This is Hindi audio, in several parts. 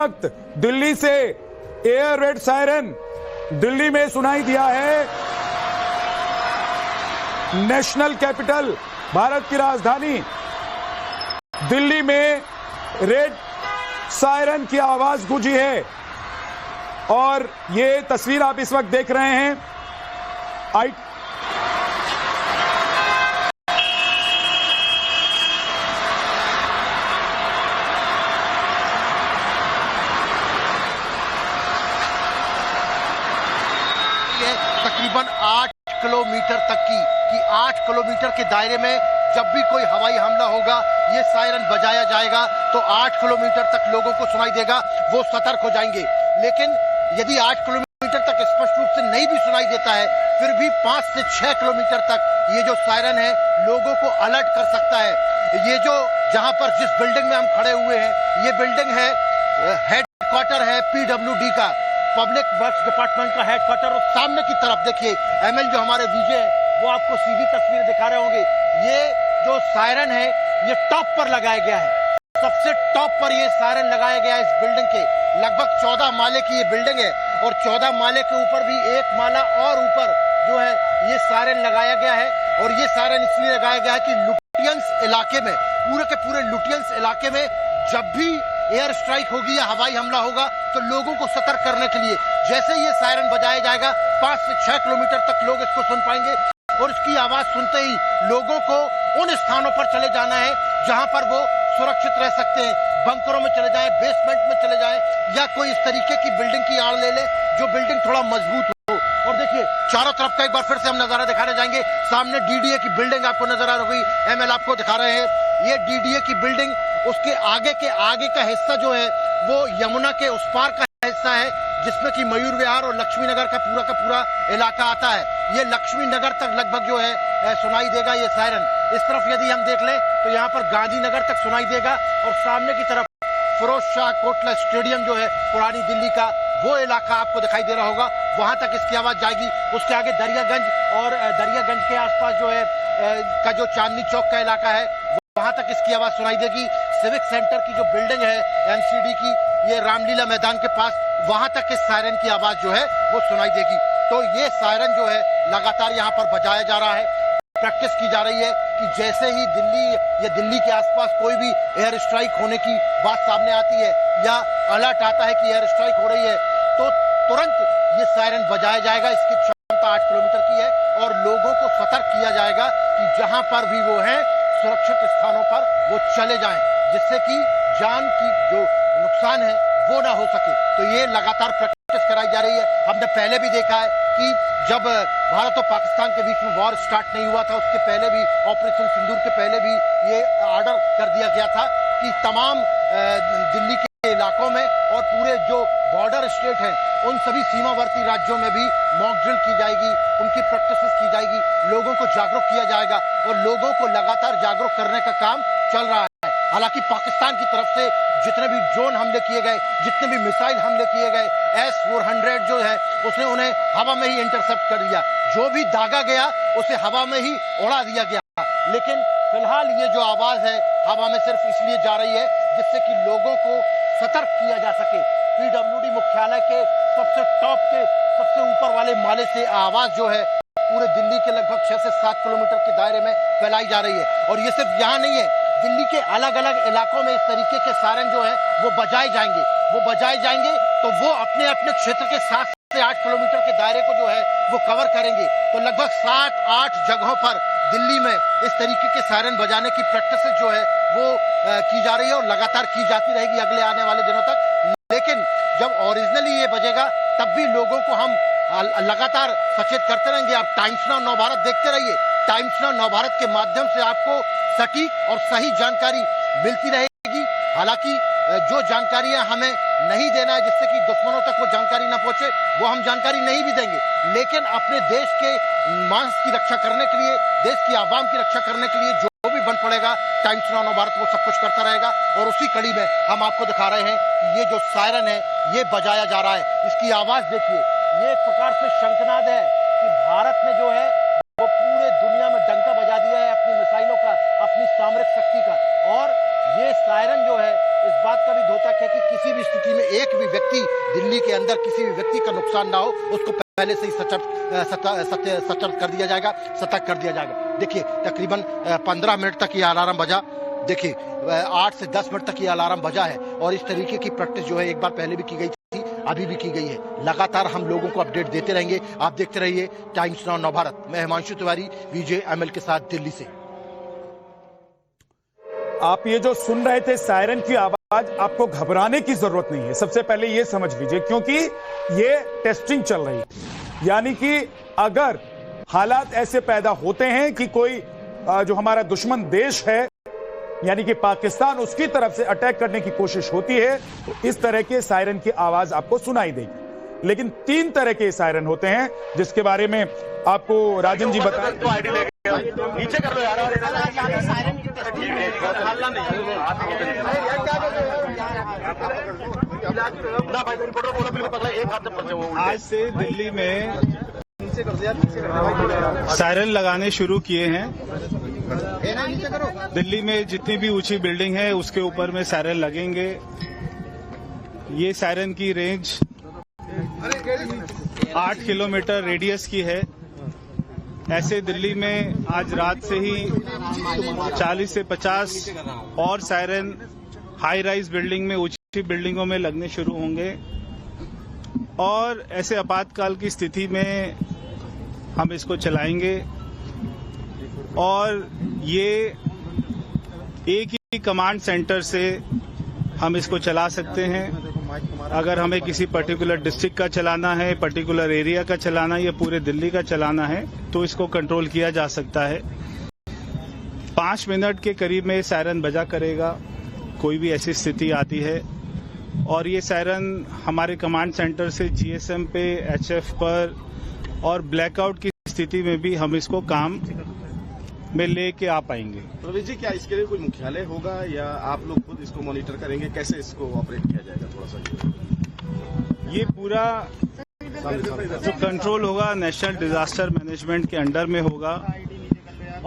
वक्त दिल्ली से एयर रेड सायरन दिल्ली में सुनाई दिया है। नेशनल कैपिटल, भारत की राजधानी दिल्ली में रेड सायरन की आवाज गूंजी है और ये तस्वीर आप इस वक्त देख रहे हैं। तकरीबन 8 किलोमीटर तक की 8 किलोमीटर के दायरे में जब भी कोई हवाई हमला होगा ये सायरन बजाया जाएगा तो 8 किलोमीटर तक लोगों को सुनाई देगा, वो सतर्क हो जाएंगे। लेकिन यदि 8 किलोमीटर तक स्पष्ट रूप से नहीं भी सुनाई देता है, फिर भी 5 से 6 किलोमीटर तक ये जो सायरन है लोगों को अलर्ट कर सकता है। ये जो जहां पर जिस बिल्डिंग में हम खड़े हुए हैं, ये बिल्डिंग है हेडक्वार्टर है पीडब्ल्यूडी का, पब्लिक वर्क्स डिपार्टमेंट का हेडक्वार्टर। और सामने की तरफ देखिए एमएल जो हमारे विजय है वो आपको सीधी तस्वीर दिखा रहे होंगे। ये जो सायरन है ये टॉप पर लगाया गया है, सबसे टॉप पर ये सायरन लगाया गया है इस बिल्डिंग के। लगभग 14 माले की ये बिल्डिंग है और 14 माले के ऊपर भी एक माला और ऊपर जो है ये सायरन लगाया गया है। और ये सायरन इसलिए लगाया गया है कि लुटियंस इलाके में, पूरे के पूरे लुटियंस इलाके में जब भी एयर स्ट्राइक होगी या हवाई हमला होगा तो लोगों को सतर्क करने के लिए जैसे ये सायरन बजाया जाएगा 5 से 6 किलोमीटर तक लोग इसको सुन पाएंगे। और इसकी आवाज सुनते ही लोगों को उन स्थानों पर चले जाना है जहां पर वो सुरक्षित रह सकते हैं। बंकरों में चले जाएं, बेसमेंट में चले जाएं या कोई इस तरीके की बिल्डिंग की आड़ ले ले जो बिल्डिंग थोड़ा मजबूत हो। और देखिए चारों तरफ का एक बार फिर से हम नजारा दिखाने जाएंगे। सामने डीडीए की बिल्डिंग आपको नजर आ रही है, एमएल आपको दिखा रहे हैं। ये डीडीए की बिल्डिंग, उसके आगे का हिस्सा जो है वो यमुना के उस पार का हिस्सा है जिसमें कि मयूर विहार और लक्ष्मी नगर का पूरा इलाका आता है। ये लक्ष्मी नगर तक लगभग जो है सुनाई देगा ये सायरन। इस तरफ यदि हम देख लें तो यहाँ पर गांधीनगर तक सुनाई देगा और सामने की तरफ फिरोज शाह कोटला स्टेडियम जो है पुरानी दिल्ली का, वो इलाका आपको दिखाई दे रहा होगा, वहां तक इसकी आवाज जाएगी। उसके आगे दरियागंज और दरियागंज के आसपास जो है का जो चांदनी चौक का इलाका है वहां तक इसकी आवाज सुनाई देगी। सिविक सेंटर की जो बिल्डिंग है एमसीडी की, ये रामलीला मैदान के पास, वहां तक इस सायरन की आवाज जो है वो सुनाई देगी। तो ये सायरन जो है लगातार यहाँ पर बजाया जा रहा है, प्रैक्टिस की जा रही है कि जैसे ही दिल्ली या दिल्ली के आसपास कोई भी एयर स्ट्राइक होने की बात सामने आती है या अलर्ट आता है कि एयर स्ट्राइक हो रही है तो तुरंत ये सायरन बजाया जाएगा। इसकी क्षमता 8 किलोमीटर की है और लोगों को सतर्क किया जाएगा कि जहां पर भी वो है सुरक्षित स्थानों पर वो चले जाएं, जिससे कि जान की जो नुकसान है वो ना हो सके। तो ये लगातार प्रैक्टिस कराई जा रही है। हमने पहले भी देखा है कि जब भारत और पाकिस्तान के बीच में वॉर स्टार्ट नहीं हुआ था, उसके पहले भी, ऑपरेशन सिंदूर के पहले भी ये ऑर्डर कर दिया गया था कि तमाम दिल्ली के इलाकों में और पूरे जो बॉर्डर स्टेट हैं उन सभी सीमावर्ती राज्यों में भी मॉक ड्रिल की जाएगी, उनकी प्रैक्टिस की जाएगी, लोगों को जागरूक किया जाएगा और लोगों को लगातार जागरूक करने का काम चल रहा है। हालांकि पाकिस्तान की तरफ से जितने भी ड्रोन हमले किए गए, जितने भी मिसाइल हमले किए गए, S-400 जो है उसने उन्हें हवा में ही इंटरसेप्ट कर दिया, जो भी दागा गया उसे हवा में ही उड़ा दिया गया। लेकिन फिलहाल ये जो आवाज है हवा में सिर्फ इसलिए जा रही है जिससे कि लोगों को सतर्क किया जा सके। पीडब्ल्यूडी मुख्यालय के सबसे टॉप के सबसे ऊपर वाले माले से आवाज जो है पूरे दिल्ली के लगभग 6 से 7 किलोमीटर के दायरे में फैलाई जा रही है। और ये सिर्फ यहाँ नहीं है, दिल्ली के अलग अलग इलाकों में इस तरीके के सायरन जो है वो बजाए जाएंगे तो वो अपने अपने क्षेत्र के 7 से 8 किलोमीटर के दायरे को जो है वो कवर करेंगे। तो लगभग 7-8 जगहों पर दिल्ली में इस तरीके के सायरन बजाने की प्रैक्टिस जो है वो की जा रही है और लगातार की जाती रहेगी अगले आने वाले दिनों तक। लेकिन जब ओरिजिनली ये बजेगा तब भी लोगों को हम लगातार सचेत करते रहेंगे। आप टाइम्स नाउ नव भारत देखते रहिए। टाइम्स नाउ नव भारत के माध्यम से आपको सटीक और सही जानकारी मिलती रहेगी। हालांकि जो जानकारियां हमें नहीं देना है जिससे कि दुश्मनों तक वो जानकारी ना पहुंचे, वो हम जानकारी नहीं भी देंगे, लेकिन अपने देश के मांस की रक्षा करने के लिए, देश की आवाम की रक्षा करने के लिए जो भी बन पड़ेगा टाइम्स नाउ नव भारत वो सब कुछ करता रहेगा। और उसी कड़ी में हम आपको दिखा रहे हैं कि ये जो सायरन है ये बजाया जा रहा है। इसकी आवाज देखिए, ये एक प्रकार से शंखनाद है कि भारत ने जो है वो पूरे दुनिया में डंका बजा दिया है अपनी मिसाइलों का, अपनी सामरिक शक्ति का। और ये सायरन जो है इस बात का भी द्योतक है कि किसी भी स्थिति में एक भी व्यक्ति दिल्ली के अंदर किसी भी व्यक्ति का नुकसान ना हो, उसको पहले से ही सतर्क कर दिया जाएगा। देखिए तकरीबन 15 मिनट तक ये अलार्म बजा। देखिए 8 से 10 मिनट तक ये अलार्म बजा है और इस तरीके की प्रैक्टिस जो है एक बार पहले भी की गई थी, अभी भी की गई है। लगातार हम लोगों को अपडेट देते रहेंगे। आप देखते रहिए टाइम्स नाउ नवभारत। मैं हिमांशु तिवारी, VJML के साथ दिल्ली से। आप ये जो सुन रहे थे सायरन की आवाज, आपको घबराने की जरूरत नहीं है। सबसे पहले ये समझ लीजिए, क्योंकि ये टेस्टिंग चल रही है। यानी कि अगर हालात ऐसे पैदा होते हैं कि कोई जो हमारा दुश्मन देश है यानी कि पाकिस्तान, उसकी तरफ से अटैक करने की कोशिश होती है, तो इस तरह के सायरन की आवाज आपको सुनाई देगी। लेकिन 3 तरह के सायरन होते हैं जिसके बारे में आपको राजन जी बताएं। नीचे कर लो यार। आज से दिल्ली में सायरन लगाने शुरू किए हैं। दिल्ली में जितनी भी ऊंची बिल्डिंग है उसके ऊपर में सायरन लगेंगे। ये सायरन की रेंज 8 किलोमीटर रेडियस की है। ऐसे दिल्ली में आज रात से ही 40 से 50 और सायरन हाई राइज बिल्डिंग में, ऊंची बिल्डिंगों में लगने शुरू होंगे और ऐसे आपातकाल की स्थिति में हम इसको चलाएंगे। और ये एक ही कमांड सेंटर से हम इसको चला सकते हैं। अगर हमें किसी पर्टिकुलर डिस्ट्रिक्ट का चलाना है, पर्टिकुलर एरिया का चलाना है या पूरे दिल्ली का चलाना है तो इसको कंट्रोल किया जा सकता है। 5 मिनट के करीब में सायरन बजा करेगा कोई भी ऐसी स्थिति आती है। और ये सायरन हमारे कमांड सेंटर से GSM पे, HF पर और ब्लैकआउट की स्थिति में भी हम इसको काम में लेके आ पाएंगे। प्रवीण जी, क्या इसके लिए कोई मुख्यालय होगा या आप लोग खुद इसको मॉनिटर करेंगे? कैसे इसको ऑपरेट किया जाएगा? थोड़ा सा ये पूरा जो कंट्रोल होगा नेशनल डिजास्टर मैनेजमेंट के अंडर में होगा।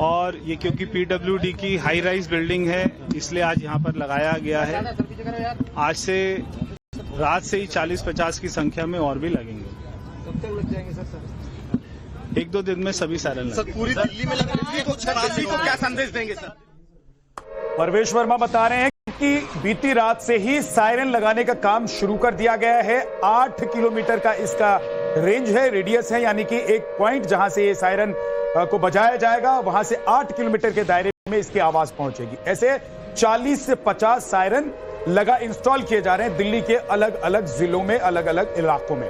और ये क्योंकि PWD की हाई राइज बिल्डिंग है इसलिए आज यहाँ पर लगाया गया है। आज से रात से ही 40-50 की संख्या में और भी लगेंगे। कब तक लग जाएंगे सर? 1-2 दिन में सभी सायरन सर पूरी दिल्ली में लगेंगे तो क्या संदेश देंगे सर? परवेश वर्मा बता रहे हैं कि बीती रात से ही सायरन लगाने का काम शुरू कर दिया गया है। 8 किलोमीटर का इसका रेंज है, रेडियस है, यानी कि एक पॉइंट जहां से ये सायरन को बजाया जाएगा वहां से 8 किलोमीटर के दायरे में इसकी आवाज पहुंचेगी। ऐसे 40 से 50 सायरन इंस्टॉल किए जा रहे हैं दिल्ली के अलग अलग जिलों में, अलग अलग इलाकों में।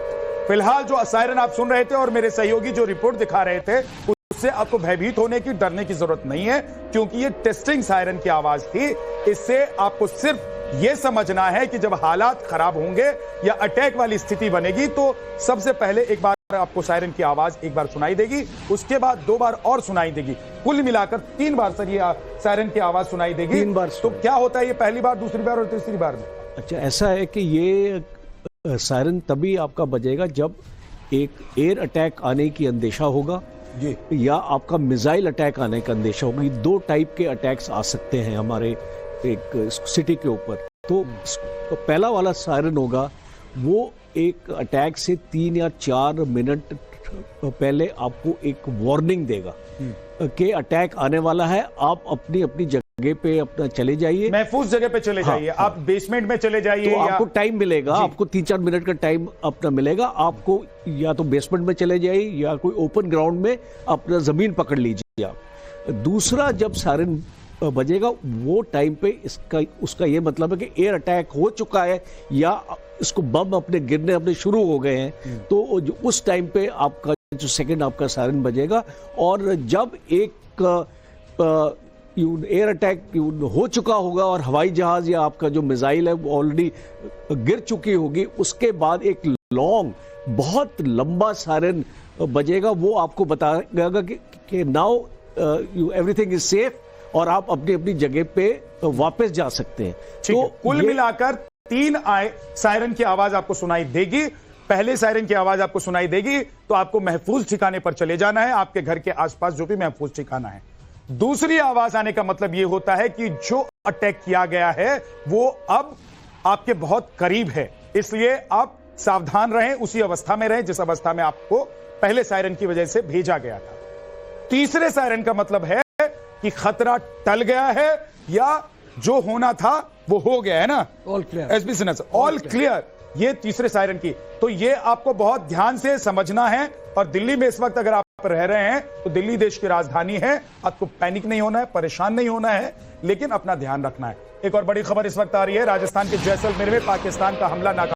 फिलहाल जो सायरन आप सुन रहे थे और मेरे सहयोगी जो रिपोर्ट दिखा रहे थे, उससे आपको भयभीत होने की, डरने की जरूरत नहीं है, क्योंकि ये टेस्टिंग सायरन की आवाज थी। इससे आपको सिर्फ यह समझना है कि जब हालात खराब होंगे या अटैक वाली स्थिति बनेगी तो सबसे पहले एक बार आपको सायरन की आवाज एक बार सुनाई देगी, उसके बाद 2 बार और सुनाई देगी। कुल मिलाकर 3 बार सर ये सायरन की आवाज सुनाई देगी। 3 बार। तो क्या होता है, ये पहली बार, दूसरी बार और तीसरी बार में? अच्छा, ऐसा है कि ये सायरन तभी आपका बजेगा जब एक एयर अटैक आने की अंदेशा होगा जी, या आपका मिसाइल अटैक आने का अंदेशा होगा। 2 टाइप के अटैक्स आ सकते हैं हमारे एक सिटी के ऊपर। तो पहला वाला सायरन होगा वो एक अटैक से 3 या 4 मिनट पहले आपको एक वार्निंग देगा कि अटैक आने वाला है। आप अपनी अपनी जगह पे अपना चले जाइए, महफूज जगह पे चले जाइए। हाँ। आप बेसमेंट में चले जाइए तो आपको टाइम मिलेगा, आपको 3-4 मिनट का टाइम अपना मिलेगा। आपको या तो बेसमेंट में चले जाइए या कोई ओपन ग्राउंड में अपना जमीन पकड़ लीजिए आप। दूसरा, जब सायरन बजेगा वो टाइम पे उसका ये मतलब है कि एयर अटैक हो चुका है या इसको बम अपने गिरने अपने शुरू हो गए हैं। तो उस टाइम पे आपका जो सेकंड आपका सायरन बजेगा। और जब एक एयर अटैक हो चुका होगा और हवाई जहाज या आपका जो मिसाइल है वो ऑलरेडी गिर चुकी होगी, उसके बाद एक लॉन्ग, बहुत लंबा सायरन बजेगा। वो आपको बताएगा कि नाउ एवरीथिंग इज सेफ और आप अपनी अपनी जगह पे वापस जा सकते हैं। तो कुल मिलाकर 3 सायरन की आवाज आपको सुनाई देगी। पहले सायरन की आवाज आपको सुनाई देगी तो आपको महफूज ठिकाने पर चले जाना है, आपके घर के आसपास जो भी महफूज ठिकाना है। दूसरी आवाज आने का मतलब यह होता है कि जो अटैक किया गया है वो अब आपके बहुत करीब है, इसलिए आप सावधान रहें, उसी अवस्था में रहें जिस अवस्था में आपको पहले सायरन की वजह से भेजा गया था। तीसरे सायरन का मतलब है कि खतरा टल गया है या जो होना था वो हो गया है ना। All clear SP Sinha sir, all clear, ये तीसरे सायरन की, तो ये आपको बहुत ध्यान से समझना है। और दिल्ली में इस वक्त अगर आप रह रहे हैं तो दिल्ली देश की राजधानी है, आपको पैनिक नहीं होना है, परेशान नहीं होना है, लेकिन अपना ध्यान रखना है। एक और बड़ी खबर इस वक्त आ रही है, राजस्थान के जैसलमेर में पाकिस्तान का हमला नाकाम